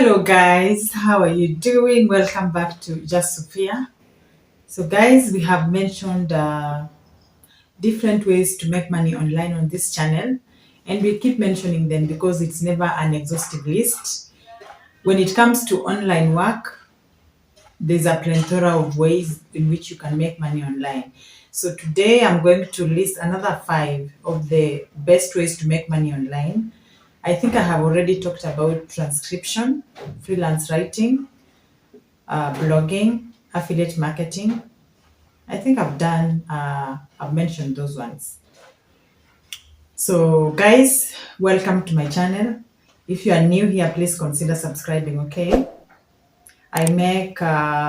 Hello guys, how are you doing? Welcome back to Just Sophia. So guys, we have mentioned different ways to make money online on this channel, and we keep mentioning them because it's never an exhaustive list. When it comes to online work, there's a plethora of ways in which you can make money online. So today I'm going to list another 5 of the best ways to make money online. I think I have already talked about transcription, freelance writing, blogging, affiliate marketing. I think I've mentioned those ones. So guys, welcome to my channel. If you are new here, please consider subscribing, okay? I make how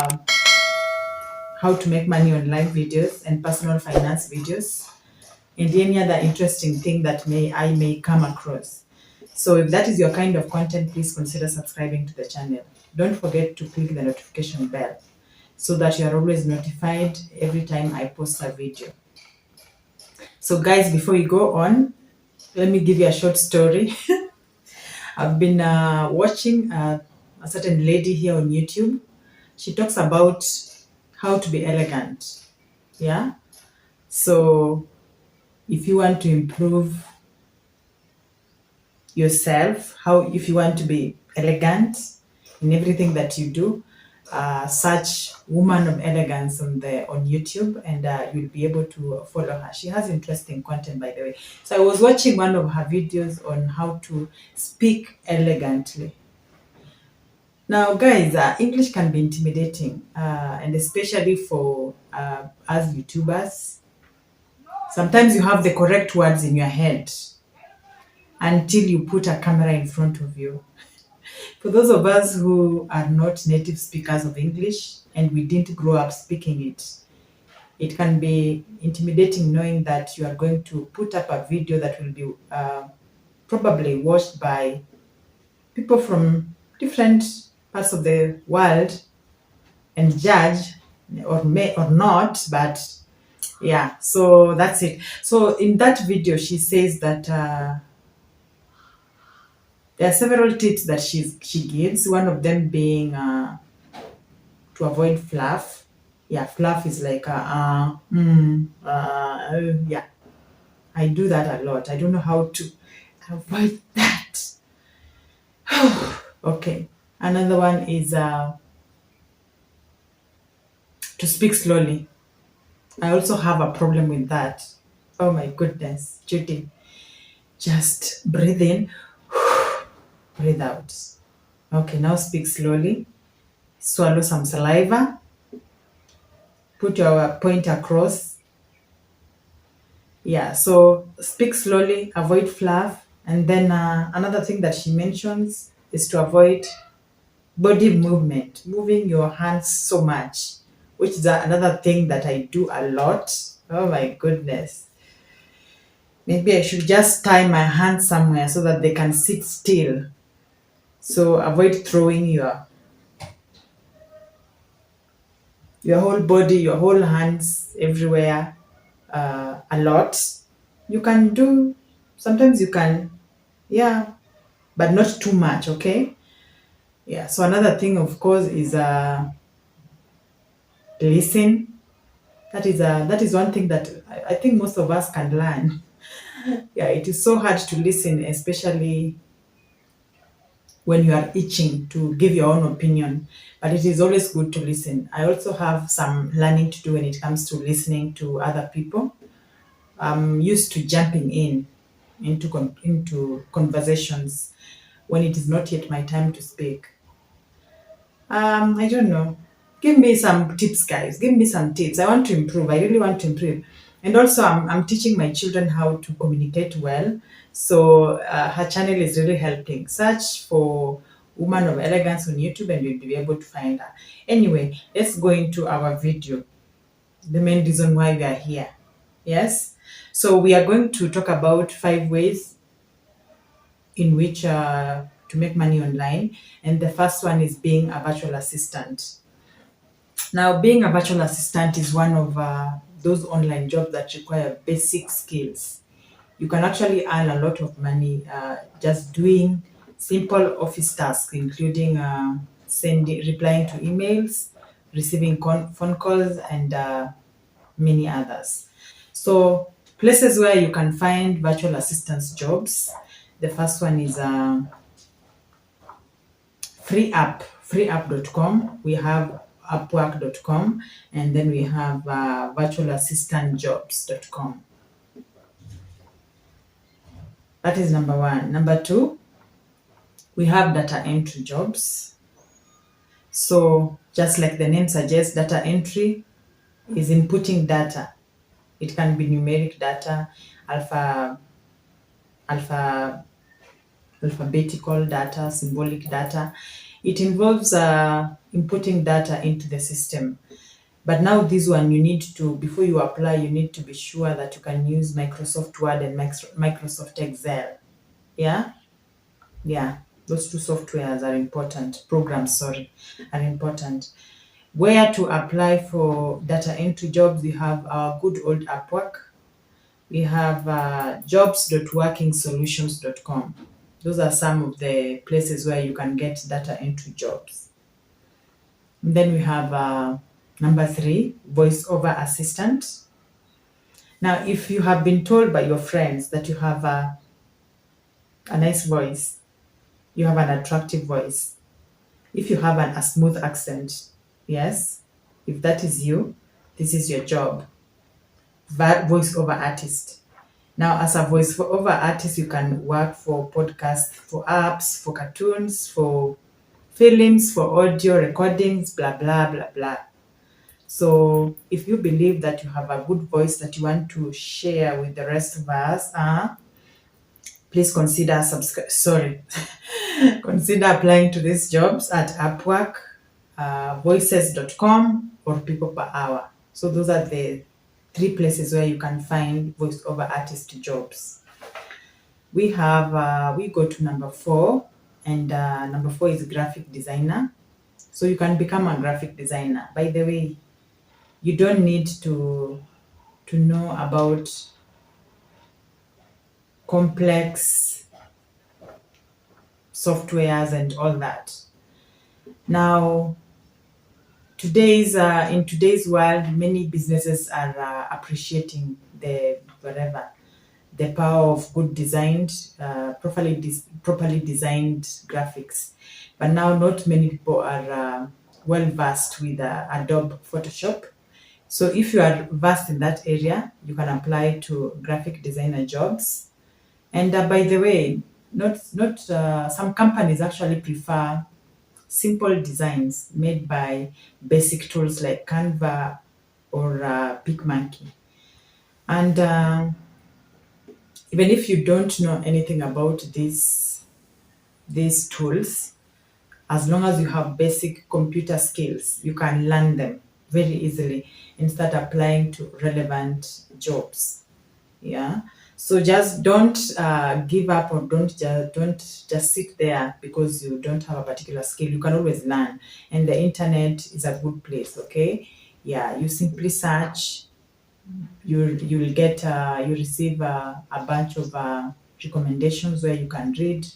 to make money online videos and personal finance videos and any other interesting thing that I may come across. So if that is your kind of content, please consider subscribing to the channel. Don't forget to click the notification bell so that you are always notified every time I post a video. So guys, before we go on, let me give you a short story. I've been watching a certain lady here on YouTube. She talks about how to be elegant. Yeah. So if you want to improve yourself, if you want to be elegant in everything that you do, search Woman of Elegance on YouTube, and you'll be able to follow her. She has interesting content, by the way. So I was watching one of her videos on how to speak elegantly. Now, guys, English can be intimidating, and especially for us YouTubers. Sometimes you have the correct words in your head until you put a camera in front of you. For those of us who are not native speakers of English and we didn't grow up speaking it, it can be intimidating knowing that you are going to put up a video that will be probably watched by people from different parts of the world and judge or may or not, but yeah, so that's it. So in that video, she says that there are several tips that she gives. One of them being to avoid fluff. Yeah, fluff is like yeah. I do that a lot. I don't know how to avoid that. Okay. Another one is to speak slowly. I also have a problem with that. Oh my goodness, Judy. Just breathe in, breathe out. Okay, now speak slowly. Swallow some saliva. Put your point across. Yeah, so speak slowly, avoid fluff. And then another thing that she mentions is to avoid body movement, moving your hands so much, which is another thing that I do a lot. Oh my goodness. Maybe I should just tie my hands somewhere so that they can sit still. So avoid throwing your whole body, your whole hands everywhere a lot. You can do, sometimes you can, yeah, but not too much, okay? Yeah, so another thing, of course, is listen. That is one thing that I think most of us can learn. Yeah, it is so hard to listen, especially when you are itching to give your own opinion, but it is always good to listen. I also have some learning to do when it comes to listening to other people. I'm used to jumping into conversations when it is not yet my time to speak. I don't know. Give me some tips, guys. Give me some tips. I want to improve. I really want to improve. And also, I'm teaching my children how to communicate well. So her channel is really helping. Search for Woman of Elegance on YouTube and you'll be able to find her. Anyway, let's go into our video. The main reason why we are here. Yes? So we are going to talk about 5 ways in which to make money online, and the first one is being a virtual assistant. Now, being a virtual assistant is one of those online jobs that require basic skills. You can actually earn a lot of money just doing simple office tasks, including replying to emails, receiving phone calls, and many others. So places where you can find virtual assistance jobs. The first one is freeapp.com. We have upwork.com, and then we have virtualassistantjobs.com. That is number one. Number two, we have data entry jobs. So just like the name suggests, data entry is inputting data. It can be numeric data, alphabetical data, symbolic data. It involves inputting data into the system. But now this one, you need to, before you apply, you need to be sure that you can use Microsoft Word and Microsoft Excel. Yeah? Yeah. Those two softwares are important. Programs, sorry, are important. Where to apply for data entry jobs, we have our good old Upwork. We have jobs.workingsolutions.com. Those are some of the places where you can get data entry jobs. And then we have number three, voiceover assistant. Now, if you have been told by your friends that you have a nice voice, you have an attractive voice, if you have a smooth accent, yes, if that is you, this is your job, voiceover artist. Now, as a voiceover artist, you can work for podcasts, for apps, for cartoons, for films, for audio recordings, blah, blah, blah, blah. So if you believe that you have a good voice that you want to share with the rest of us, please consider consider applying to these jobs at Upwork, voices.com, or People Per Hour. So those are the three places where you can find voiceover artist jobs. We go to number four, and number four is graphic designer. So you can become a graphic designer. By the way, you don't need to know about complex softwares and all that. Now, in today's world, many businesses are appreciating the power of good designed, properly designed graphics. But now, not many people are well versed with Adobe Photoshop. So if you are versed in that area, you can apply to graphic designer jobs. And by the way, some companies actually prefer simple designs made by basic tools like Canva or PicMonkey. And even if you don't know anything about these tools, as long as you have basic computer skills, you can learn them very easily and start applying to relevant jobs. Yeah. So just don't give up, or don't just sit there because you don't have a particular skill. You can always learn, and the internet is a good place. Okay. Yeah. You simply search. You will get you receive a bunch of recommendations where you can read,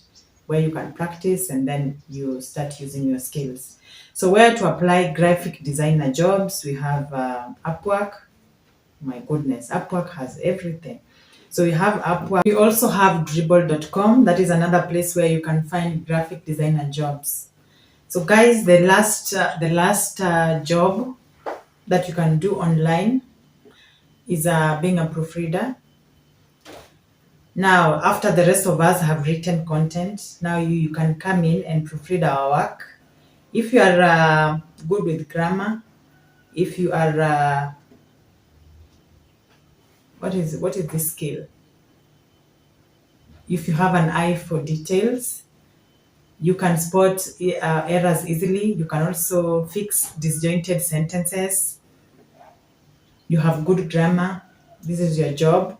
where you can practice, and then you start using your skills. So where to apply graphic designer jobs? We have Upwork. My goodness, Upwork has everything. So we have Upwork. We also have dribble.com. That is another place where you can find graphic designer jobs. So guys, the last job that you can do online is being a proofreader. Now, after the rest of us have written content, now you can come in and proofread our work. If you are good with grammar, if you are what is this skill? If you have an eye for details, you can spot errors easily. You can also fix disjointed sentences. You have good grammar. This is your job.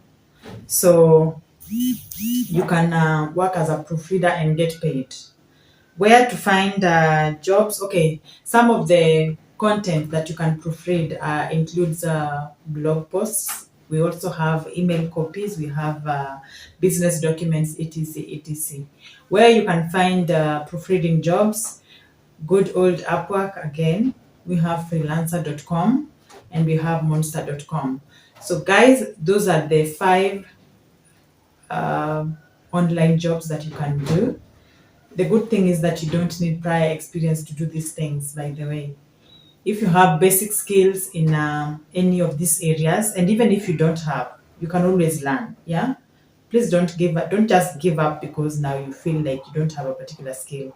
So you can work as a proofreader and get paid. Where to find jobs? Okay, some of the content that you can proofread includes blog posts. We also have email copies. We have business documents, etc., etc. Where you can find proofreading jobs, good old Upwork again. We have freelancer.com and we have monster.com. So guys, those are the 5 online jobs that you can do. The good thing is that you don't need prior experience to do these things, by the way. If you have basic skills in any of these areas, and even if you don't have, you can always learn. Yeah, please don't give up. Don't just give up because now you feel like you don't have a particular skill.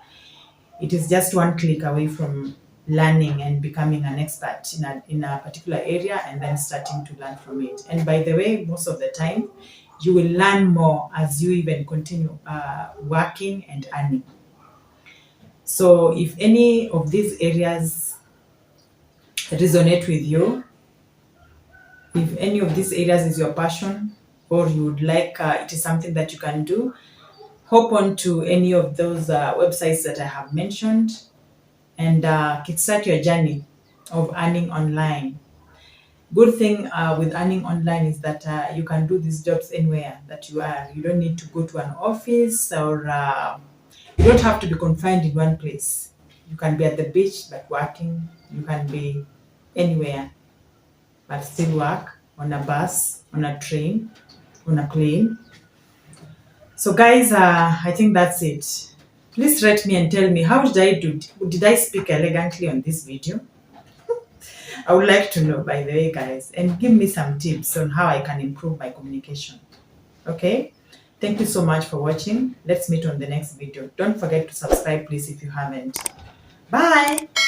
It is just one click away from learning and becoming an expert in a particular area, and then starting to learn from it. And by the way, most of the time you will learn more as you even continue working and earning. So if any of these areas resonate with you, if any of these areas is your passion, or you would like, it is something that you can do, hop on to any of those websites that I have mentioned and kickstart your journey of earning online. Good thing with earning online is that you can do these jobs anywhere that you are. You don't need to go to an office, or you don't have to be confined in one place. You can be at the beach but working. You can be anywhere but still work, on a bus, on a train, on a plane. So guys, I think that's it. Please rate me and tell me, how did I do? Did I speak elegantly on this video? I would like to know, by the way, guys, and give me some tips on how I can improve my communication. Okay? Thank you so much for watching. Let's meet on the next video. Don't forget to subscribe, please, if you haven't. Bye!